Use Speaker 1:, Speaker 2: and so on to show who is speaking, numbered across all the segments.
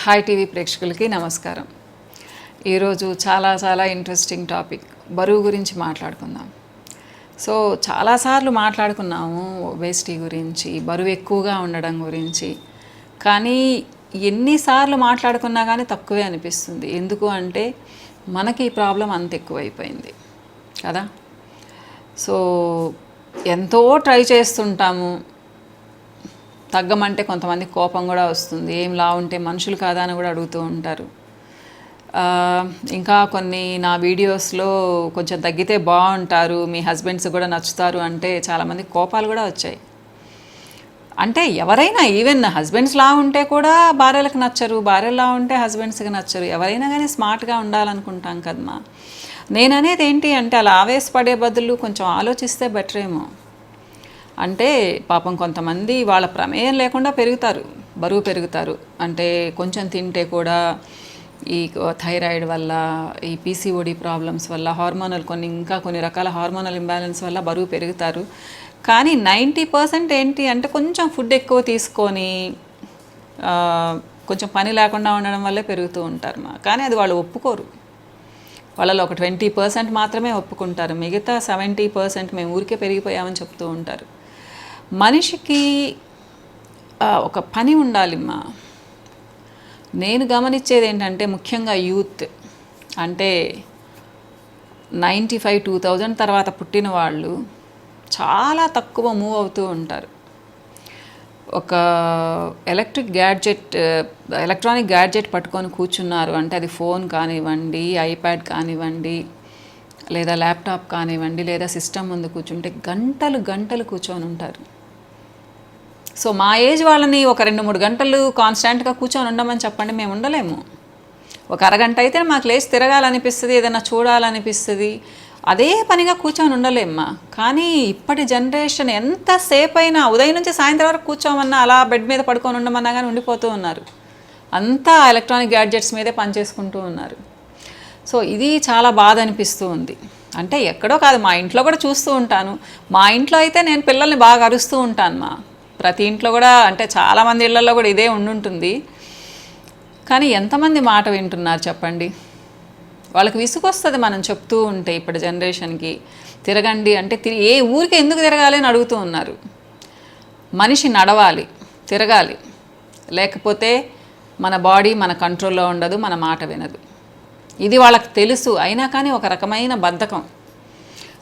Speaker 1: Hi TV ప్రేక్షకులకి నమస్కారం. ఈరోజు చాలా ఇంట్రెస్టింగ్ టాపిక్ బరువు గురించి మాట్లాడుకుందాం. సో చాలాసార్లు మాట్లాడుకున్నాము ఒబేసిటీ గురించి, బరువు ఎక్కువగా ఉండడం గురించి. కానీ ఎన్నిసార్లు మాట్లాడుకున్నా కానీ తక్కువే అనిపిస్తుంది. ఎందుకు అంటే మనకి ఈ ప్రాబ్లం అంత ఎక్కువైపోయింది కదా. సో ఎంతో ట్రై చేస్తుంటాము. తగ్గమంటే కొంతమంది కోపం కూడా వస్తుంది. ఏం లా ఉంటే మనుషులు కాదా అని కూడా అడుగుతూ ఉంటారు. ఇంకా కొన్ని నా వీడియోస్లో కొంచెం తగ్గితే బాగుంటారు, మీ హస్బెండ్స్ కూడా నచ్చుతారు అంటే చాలామంది కోపాలు కూడా వచ్చాయి. అంటే ఎవరైనా ఈవెన్ హస్బెండ్స్ లా ఉంటే కూడా భార్యలకు నచ్చరు, భార్యలా ఉంటే హస్బెండ్స్కి నచ్చరు. ఎవరైనా కానీ స్మార్ట్గా ఉండాలనుకుంటాం కదమ్మా. నేననేది ఏంటి అంటే అలా ఆవేశపడే బదులు కొంచెం ఆలోచిస్తే బెటర్ ఏమో. అంటే పాపం కొంతమంది వాళ్ళ ప్రమేయం లేకుండా బరువు పెరుగుతారు. అంటే కొంచెం తింటే కూడా ఈ థైరాయిడ్ వల్ల, ఈ పీసీఓడి ప్రాబ్లమ్స్ వల్ల, కొన్ని రకాల హార్మోనల్ ఇంబ్యాలెన్స్ వల్ల బరువు పెరుగుతారు. కానీ 90% ఏంటి అంటే కొంచెం ఫుడ్ ఎక్కువ తీసుకొని కొంచెం పని లేకుండా ఉండడం వల్లే పెరుగుతూ ఉంటారు. కానీ అది వాళ్ళు ఒప్పుకోరు. వాళ్ళలో ఒక 20% మాత్రమే ఒప్పుకుంటారు. మిగతా 70% మేము ఊరికే పెరిగిపోయామని చెప్తూ ఉంటారు. మనిషికి ఒక పని ఉండాలిమ్మా. నేను గమనించేది ఏంటంటే ముఖ్యంగా యూత్ అంటే 95-2000 తర్వాత పుట్టిన వాళ్ళు చాలా తక్కువ మూవ్ అవుతూ ఉంటారు. ఒక ఎలక్ట్రానిక్ గ్యాడ్జెట్ పట్టుకొని కూర్చున్నారు అంటే అది ఫోన్ కానివ్వండి, ఐప్యాడ్ కానివ్వండి, లేదా ల్యాప్టాప్ కానివ్వండి, లేదా సిస్టమ్ ముందు కూర్చుంటే గంటలు కూర్చొని ఉంటారు. సో మా ఏజ్ వాళ్ళని ఒక 2-3 గంటలు కాన్స్టాంట్గా కూర్చొని ఉండమని చెప్పండి, మేము ఉండలేము. ఒక అరగంట అయితే మాకు లేచి తిరగాలనిపిస్తుంది, ఏదైనా చూడాలనిపిస్తుంది. అదే పనిగా కూర్చొని ఉండలేమ్మా. కానీ ఇప్పటి జనరేషన్ ఎంతసేపు అయినా ఉదయం నుంచి సాయంత్రం వరకు కూర్చోమన్నా, అలా బెడ్ మీద పడుకొని ఉండమన్నా కానీ ఉండిపోతూ ఉన్నారు. అంతా ఎలక్ట్రానిక్ గ్యాడ్జెట్స్ మీదే పనిచేసుకుంటూ ఉన్నారు. సో ఇది చాలా బాధ అనిపిస్తూ ఉంది. అంటే ఎక్కడో కాదు, మా ఇంట్లో కూడా చూస్తూ ఉంటాను. మా ఇంట్లో అయితే నేను పిల్లల్ని బాగా అరుస్తూ ఉంటాను. ప్రతి ఇంట్లో కూడా, అంటే చాలామంది ఇళ్లలో కూడా ఇదే ఉండుంటుంది. కానీ ఎంతమంది మాట వింటున్నారు చెప్పండి. వాళ్ళకి విసుగొస్తుంది మనం చెప్తూ ఉంటే. ఇప్పుడు జనరేషన్కి తిరగండి అంటే ఏ ఊరికి ఎందుకు తిరగాలి అని అడుగుతూ ఉన్నారు. మనిషి నడవాలి, తిరగాలి, లేకపోతే మన బాడీ మన కంట్రోల్లో ఉండదు, మన మాట వినదు. ఇది వాళ్ళకి తెలుసు. అయినా కానీ ఒక రకమైన బద్ధకం.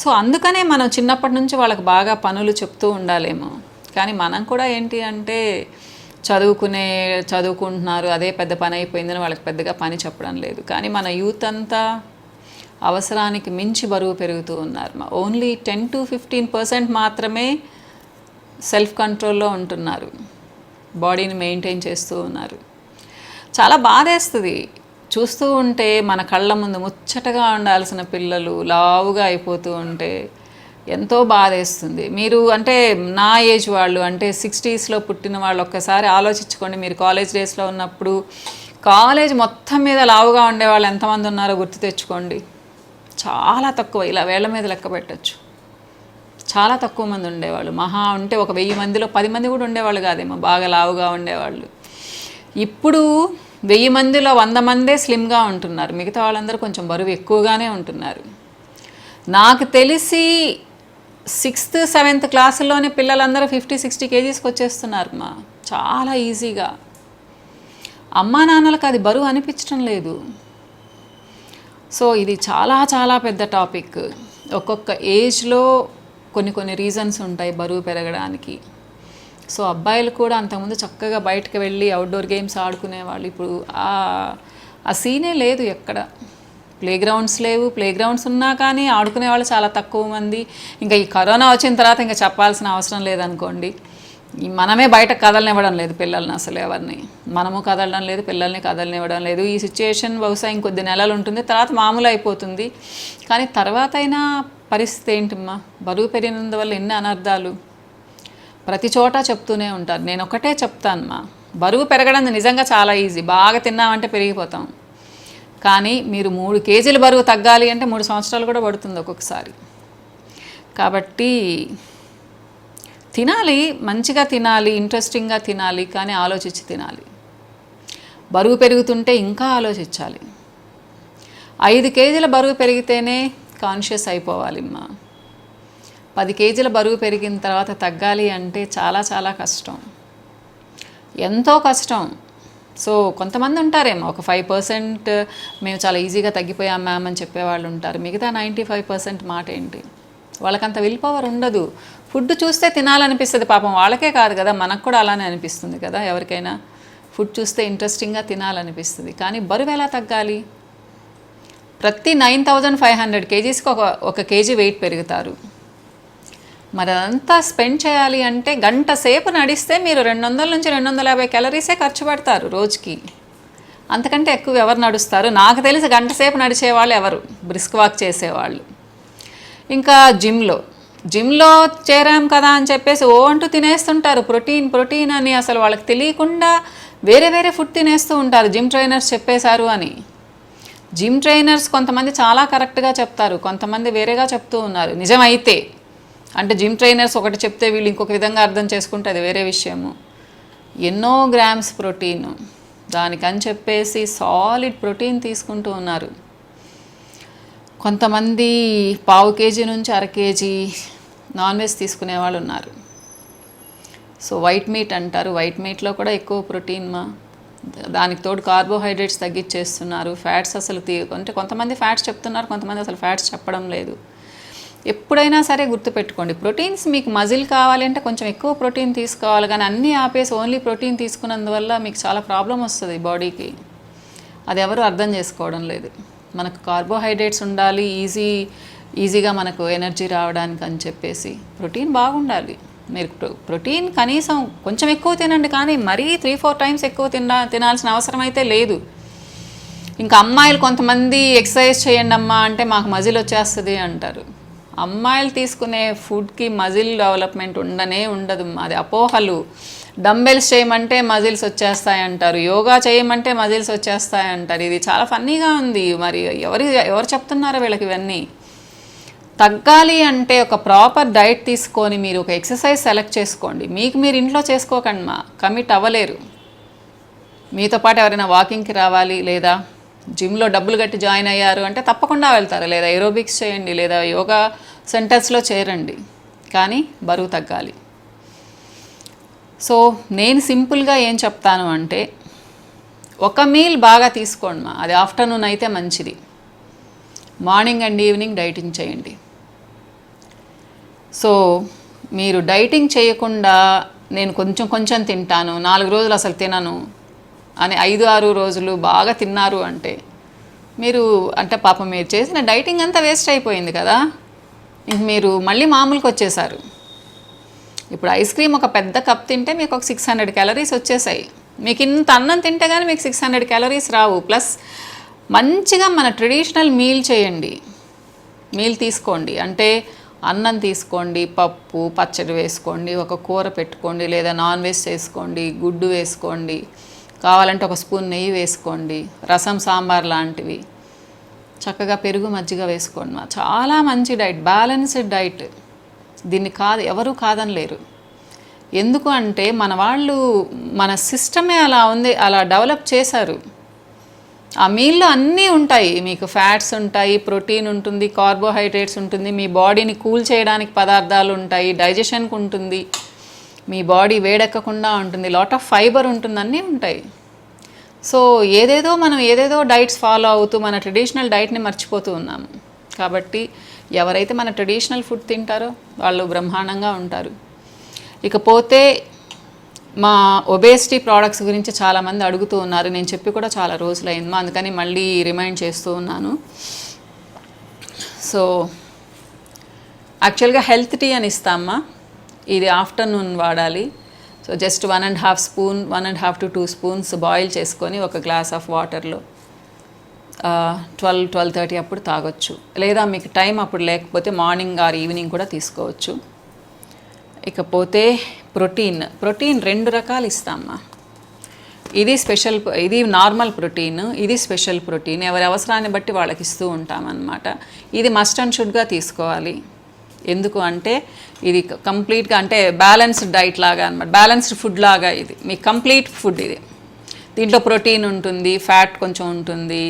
Speaker 1: సో అందుకనే మనం చిన్నప్పటి నుంచి వాళ్ళకి బాగా పనులు చెప్తూ ఉండాలేమో. కానీ మనం కూడా ఏంటి అంటే చదువుకుంటున్నారు, అదే పెద్ద పని అయిపోయిందని వాళ్ళకి పెద్దగా పని చెప్పడం లేదు. కానీ మన యూత్ అంతా అవసరానికి మించి బరువు పెరుగుతూ ఉన్నారు. ఓన్లీ 10-15% మాత్రమే సెల్ఫ్ కంట్రోల్లో ఉంటున్నారు, బాడీని మెయింటైన్ చేస్తూ ఉన్నారు. చాలా బాధేస్తుంది చూస్తూ ఉంటే. మన కళ్ళ ముందు ముచ్చటగా ఉండాల్సిన పిల్లలు లావుగా అయిపోతూ ఉంటే ఎంతో బాధేస్తుంది. మీరు అంటే నా ఏజ్ వాళ్ళు, అంటే 60sలో పుట్టిన వాళ్ళు ఒక్కసారి ఆలోచించుకోండి. మీరు కాలేజ్ డేస్లో ఉన్నప్పుడు కాలేజ్ మొత్తం మీద లావుగా ఉండేవాళ్ళు ఎంతమంది ఉన్నారో గుర్తు తెచ్చుకోండి. చాలా తక్కువ, ఇలా వేళ్ల మీద లెక్క పెట్టచ్చు. చాలా తక్కువ మంది ఉండేవాళ్ళు. మహా ఉంటే ఒక 1000 మందిలో 10 మంది కూడా ఉండేవాళ్ళు కాదేమో బాగా లావుగా ఉండేవాళ్ళు. ఇప్పుడు 1000 మందిలో 100 మందే స్లిమ్గా ఉంటున్నారు. మిగతా వాళ్ళందరూ కొంచెం బరువు ఎక్కువగానే ఉంటున్నారు. నాకు తెలిసి 6th, 7th క్లాసుల్లోనే పిల్లలందరూ 50-60 kgsకి వచ్చేస్తున్నారు చాలా ఈజీగా. అమ్మా నాన్నలకు అది బరువు అనిపించడం లేదు. సో ఇది చాలా పెద్ద టాపిక్. ఒక్కొక్క ఏజ్లో కొన్ని రీజన్స్ ఉంటాయి బరువు పెరగడానికి. సో అబ్బాయిలు కూడా అంతకుముందు చక్కగా బయటకు వెళ్ళి అవుట్డోర్ గేమ్స్ ఆడుకునేవాళ్ళు. ఇప్పుడు ఆ సీనే లేదు ఎక్కడ. ప్లేగ్రౌండ్స్ లేవు. ప్లేగ్రౌండ్స్ ఉన్నా కానీ ఆడుకునే వాళ్ళు చాలా తక్కువ మంది. ఇంకా ఈ కరోనా వచ్చిన తర్వాత ఇంకా చెప్పాల్సిన అవసరం లేదనుకోండి. మనమే బయట కదలనివ్వడం లేదు పిల్లల్ని, అసలు ఎవరిని. మనము కదలడం లేదు, పిల్లల్ని కదలనివ్వడం లేదు. ఈ సిచ్యుయేషన్ బహుశా ఇంకొద్ది నెలలు ఉంటుంది, తర్వాత మామూలు అయిపోతుంది. కానీ తర్వాత అయినా పరిస్థితి ఏంటమ్మా? బరువు పెరిగినందువల్ల ఎన్ని అనర్థాలు ప్రతి చోట చెప్తూనే ఉంటారు. నేను ఒకటే చెప్తానమ్మా, బరువు పెరగడం నిజంగా చాలా ఈజీ. బాగా తిన్నామంటే పెరిగిపోతాం. కానీ మీరు 3 kgs బరువు తగ్గాలి అంటే 3 సంవత్సరాలు కూడా పడుతుంది ఒక్కొక్కసారి. కాబట్టి తినాలి, మంచిగా తినాలి, ఇంట్రెస్టింగ్గా తినాలి, కానీ ఆలోచించి తినాలి. బరువు పెరుగుతుంటే ఇంకా ఆలోచించాలి. 5 కేజీల బరువు పెరిగితేనే కాన్షియస్ అయిపోవాలి అమ్మా. 10 కేజీల బరువు పెరిగిన తర్వాత తగ్గాలి అంటే చాలా చాలా కష్టం, ఎంతో కష్టం. సో కొంతమంది ఉంటారేమో ఒక 5% మేము చాలా ఈజీగా తగ్గిపోయాం మ్యామ్ అని చెప్పేవాళ్ళు ఉంటారు. మిగతా 95% మాట ఏంటి? వాళ్ళకంత విల్ పవర్ ఉండదు. ఫుడ్ చూస్తే తినాలనిపిస్తుంది, పాపం వాళ్ళకే కాదు కదా, మనకు కూడా అలానే అనిపిస్తుంది కదా. ఎవరికైనా ఫుడ్ చూస్తే ఇంట్రెస్టింగ్గా తినాలనిపిస్తుంది. కానీ బరువు ఎలా తగ్గాలి? ప్రతి 9500 కేజీస్కి ఒక కేజీ వెయిట్ పెరుగుతారు. మరి అదంతా స్పెండ్ చేయాలి అంటే గంట సేపు నడిస్తే మీరు 200 నుంచి 250 క్యాలరీసే ఖర్చు పెడతారు రోజుకి. అంతకంటే ఎక్కువ ఎవరు నడుస్తారు? నాకు తెలిసి గంట సేపు నడిచేవాళ్ళు ఎవరు? బ్రిస్క్ వాక్ చేసేవాళ్ళు. ఇంకా జిమ్లో చేరాం కదా అని చెప్పేసి అంటూ తినేస్తుంటారు, ప్రోటీన్ అని. అసలు వాళ్ళకి తెలియకుండా వేరే ఫుడ్ తినేస్తూ ఉంటారు, జిమ్ ట్రైనర్స్ చెప్పేశారు అని. జిమ్ ట్రైనర్స్ కొంతమంది చాలా కరెక్ట్గా చెప్తారు, కొంతమంది వేరేగా చెప్తూ ఉన్నారు. నిజమైతే అంటే జిమ్ ట్రైనర్స్ ఒకటి చెప్తే వీళ్ళు ఇంకొక విధంగా అర్థం చేసుకుంటే అది వేరే విషయము. ఎన్నో గ్రామ్స్ ప్రోటీన్ దానికని చెప్పేసి సాలిడ్ ప్రోటీన్ తీసుకుంటూ ఉన్నారు. కొంతమంది 1/2 కేజీ నుంచి 1/2 కేజీ నాన్ వెజ్ తీసుకునే వాళ్ళు ఉన్నారు. సో వైట్ మీట్ అంటారు, వైట్ మీట్లో కూడా ఎక్కువ ప్రోటీన్ దానికి తోడు కార్బోహైడ్రేట్స్ తగ్గించేస్తున్నారు. ఫ్యాట్స్ అసలు అంటే కొంతమంది ఫ్యాట్స్ చెప్తున్నారు, కొంతమంది అసలు ఫ్యాట్స్ చెప్పడం లేదు. ఎప్పుడైనా సరే గుర్తుపెట్టుకోండి, ప్రోటీన్స్ మీకు మజిల్ కావాలి అంటే కొంచెం ఎక్కువ ప్రోటీన్ తీసుకోవాలి. కానీ అన్నీ ఆపేసి ఓన్లీ ప్రోటీన్ తీసుకున్నందువల్ల మీకు చాలా ప్రాబ్లం వస్తుంది బాడీకి. అది ఎవరు అర్థం చేసుకోవడం లేదు. మనకు కార్బోహైడ్రేట్స్ ఉండాలి, ఈజీగా మనకు ఎనర్జీ రావడానికి అని చెప్పేసి ప్రోటీన్ బాగుండాలి. మీరు ప్రోటీన్ కనీసం కొంచెం ఎక్కువ తినండి, కానీ మరీ 3-4 టైమ్స్ ఎక్కువ తినాల్సిన అవసరం అయితే లేదు. ఇంకా అమ్మాయిలు కొంతమంది ఎక్సర్సైజ్ చేయండి అమ్మా అంటే మాకు మజిల్ వచ్చేస్తుంది అంటారు. అమ్మాయిలు తీసుకునే ఫుడ్కి మజిల్ డెవలప్మెంట్ ఉండదు, అది అపోహలు. డంబెల్స్ చేయమంటే మజిల్స్ వచ్చేస్తాయంటారు, యోగా చేయమంటే మజిల్స్ వచ్చేస్తాయంటారు. ఇది చాలా ఫన్నీగా ఉంది. మరి ఎవరు చెప్తున్నారో వీళ్ళకి ఇవన్నీ? తగ్గాలి అంటే ఒక ప్రాపర్ డైట్ తీసుకొని మీరు ఒక ఎక్సర్సైజ్ సెలెక్ట్ చేసుకోండి. మీకు మీరు ఇంట్లో చేసుకోకండి, కమిట్ అవ్వలేరు. మీతో పాటు ఎవరైనా వాకింగ్కి రావాలి, లేదా జిమ్లో డబ్బులు కట్టి జాయిన్ అయ్యారు అంటే తప్పకుండా వెళ్తారు, లేదా ఏరోబిక్స్ చేయండి, లేదా యోగా సెంటర్స్లో చేరండి. కానీ బరువు తగ్గాలి. సో నేను సింపుల్గా ఏం చెప్తాను అంటే ఒక మీల్ బాగా తీసుకోండి, అది ఆఫ్టర్నూన్ అయితే మంచిది. మార్నింగ్ అండ్ ఈవినింగ్ డైటింగ్ చేయండి. సో మీరు డైటింగ్ చేయకుండా నేను కొంచెం తింటాను, 4 రోజులు అసలు తినను అని 5-6 రోజులు బాగా తిన్నారు అంటే మీరు అంటే పాపం మీరు చేసిన డైటింగ్ అంతా వేస్ట్ అయిపోయింది కదా. ఇంక మీరు మళ్ళీ మామూలుకి వచ్చేసారు. ఇప్పుడు ఐస్ క్రీమ్ ఒక పెద్ద కప్ తింటే మీకు ఒక 600 క్యాలరీస్ వచ్చేసాయి. మీకు ఇంత అన్నం తింటే కానీ మీకు 600 క్యాలరీస్ రావు. ప్లస్ మంచిగా మన ట్రెడిషనల్ మీల్ చేయండి, మీల్ తీసుకోండి. అంటే అన్నం తీసుకోండి, పప్పు పచ్చడి వేసుకోండి, ఒక కూర పెట్టుకోండి, లేదా నాన్ వెజ్ చేసుకోండి, గుడ్డు వేసుకోండి, కావాలంటే ఒక స్పూన్ నెయ్యి వేసుకోండి, రసం సాంబార్ లాంటివి, చక్కగా పెరుగు మజ్జిగ వేసుకోండి. చాలా మంచి డైట్, బ్యాలెన్స్డ్ డైట్. దీన్ని ఎవరు కాదనలేరు. ఎందుకు అంటే మన సిస్టమే అలా ఉంది, అలా డెవలప్ చేశారు. ఆ మీల్లో అన్నీ ఉంటాయి, మీకు ఫ్యాట్స్ ఉంటాయి, ప్రోటీన్ ఉంటుంది, కార్బోహైడ్రేట్స్ ఉంటుంది, మీ బాడీని కూల్ చేయడానికి పదార్థాలు ఉంటాయి, డైజెషన్కి ఉంటుంది, మీ బాడీ వేడెక్కకుండా ఉంటుంది, లాట్ ఆఫ్ ఫైబర్ ఉంటుంది, అన్నీ ఉంటాయి. సో మనం ఏదేదో డైట్స్ ఫాలో అవుతూ మన ట్రెడిషనల్ డైట్ని మర్చిపోతూ ఉన్నాము. కాబట్టి ఎవరైతే మన ట్రెడిషనల్ ఫుడ్ తింటారో వాళ్ళు బ్రహ్మాండంగా ఉంటారు. ఇకపోతే మా ఒబేసిటీ ప్రోడక్ట్స్ గురించి చాలామంది అడుగుతూ ఉన్నారు. నేను చెప్పి కూడా చాలా రోజులైంది, అందుకని మళ్ళీ రిమైండ్ చేస్తూ ఉన్నాను. సో యాక్చువల్గా హెల్త్ టీ అని ఇస్తామా, ఇది ఆఫ్టర్నూన్ వాడాలి. So just 1.5 spoon, 1.5 to 2 spoons boil చేసుకొని ఒక గ్లాస్ ఆఫ్ వాటర్లో 12-12:30 అప్పుడు తాగొచ్చు. లేదా మీకు టైం అప్పుడు లేకపోతే మార్నింగ్ ఆర్ ఈవినింగ్ కూడా తీసుకోవచ్చు. ఇకపోతే ప్రోటీన్ 2 రకాలు ఇస్తామా. ఇది నార్మల్ ప్రోటీన్, ఇది స్పెషల్ ప్రోటీన్. ఎవరి అవసరాన్ని బట్టి వాళ్ళకి ఇస్తూ ఉంటామన్నమాట. ఇది మస్ట్ అండ్ షుడ్గా తీసుకోవాలి. ఎందుకు అంటే ఇది కంప్లీట్గా అంటే బ్యాలెన్స్డ్ డైట్ లాగా అనమాట, బ్యాలెన్స్డ్ ఫుడ్ లాగా. ఇది మీ కంప్లీట్ ఫుడ్. దీంట్లో ప్రోటీన్ ఉంటుంది, ఫ్యాట్ కొంచెం ఉంటుంది,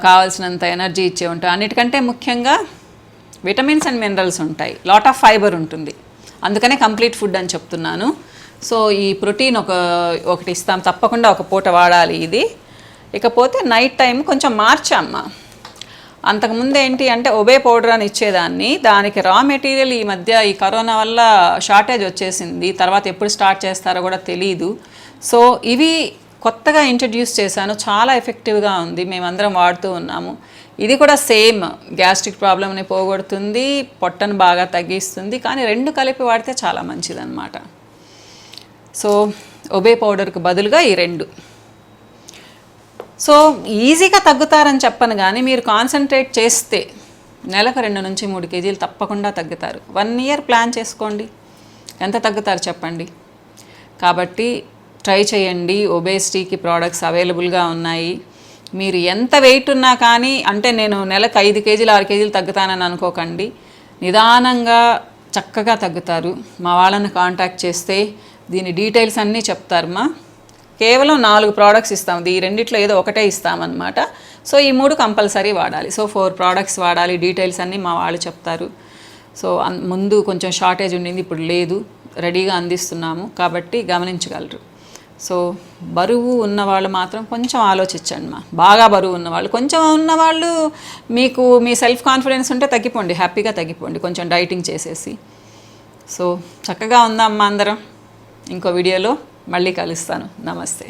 Speaker 1: కావాల్సినంత ఎనర్జీ ఇచ్చే ఉంటాయి. అన్నిటికంటే ముఖ్యంగా విటమిన్స్ అండ్ మినరల్స్ ఉంటాయి, లాట్ ఆఫ్ ఫైబర్ ఉంటుంది. అందుకనే కంప్లీట్ ఫుడ్ అని చెప్తున్నాను. సో ఈ ప్రోటీన్ ఒకటి ఇస్తాం, తప్పకుండా ఒక పూట వాడాలి ఇది. ఇకపోతే నైట్ టైం కొంచెం మార్చామ్మా. అంతకుముందు ఏంటి అంటే ఒబే పౌడర్ అని ఇచ్చేదాన్ని, దానికి రా మెటీరియల్ ఈ మధ్య ఈ కరోనా వల్ల షార్టేజ్ వచ్చేసింది. తర్వాత ఎప్పుడు స్టార్ట్ చేస్తారో కూడా తెలీదు. సో ఇవి కొత్తగా ఇంట్రడ్యూస్ చేశాను, చాలా ఎఫెక్టివ్గా ఉంది, మేమందరం వాడుతూ ఉన్నాము. ఇది కూడా సేమ్ గ్యాస్ట్రిక్ ప్రాబ్లమ్ని పోగొడుతుంది, పొట్టను బాగా తగ్గిస్తుంది. కానీ 2 కలిపి వాడితే చాలా మంచిదన్నమాట. సో ఒబే పౌడర్కి బదులుగా ఈ 2. సో ఈజీగా తగ్గుతారని చెప్పను, కానీ మీరు కాన్సన్ట్రేట్ చేస్తే నెలకు 2 నుంచి 3 కేజీలు తప్పకుండా తగ్గుతారు. 1 ఇయర్ ప్లాన్ చేసుకోండి, ఎంత తగ్గుతారు చెప్పండి. కాబట్టి ట్రై చేయండి. ఒబేసిటీకి ప్రోడక్ట్స్ అవైలబుల్గా ఉన్నాయి. మీరు ఎంత వెయిట్ ఉన్నా కానీ, అంటే నేను నెలకు 5 కేజీలు 6 కేజీలు తగ్గుతానని అనుకోకండి, నిదానంగా చక్కగా తగ్గుతారు. మా వాళ్ళని కాంటాక్ట్ చేస్తే దీని డీటెయిల్స్ అన్నీ చెప్తారమ్మా. కేవలం 4 ప్రోడక్ట్స్ ఇస్తాం, ఈ రెండిట్లో ఏదో ఒకటే ఇస్తామన్నమాట. సో ఈ 3 కంపల్సరీ వాడాలి. సో 4 ప్రోడక్ట్స్ వాడాలి, డీటెయిల్స్ అన్నీ మా వాళ్ళు చెప్తారు. సో ముందు కొంచెం షార్టేజ్ ఉండింది, ఇప్పుడు లేదు, రెడీగా అందిస్తున్నాము, కాబట్టి గమనించగలరు. సో బరువు ఉన్నవాళ్ళు మాత్రం కొంచెం ఆలోచించండి మా. బాగా బరువు ఉన్నవాళ్ళు, కొంచెం ఉన్నవాళ్ళు మీకు మీ సెల్ఫ్ కాన్ఫిడెన్స్ ఉంటే తగ్గిపోండి, హ్యాపీగా తగ్గిపోండి కొంచెం డైటింగ్ చేసేసి. సో చక్కగా ఉందా అమ్మ అందరం. ఇంకో వీడియోలో మళ్ళీ కలుస్తాను. నమస్తే.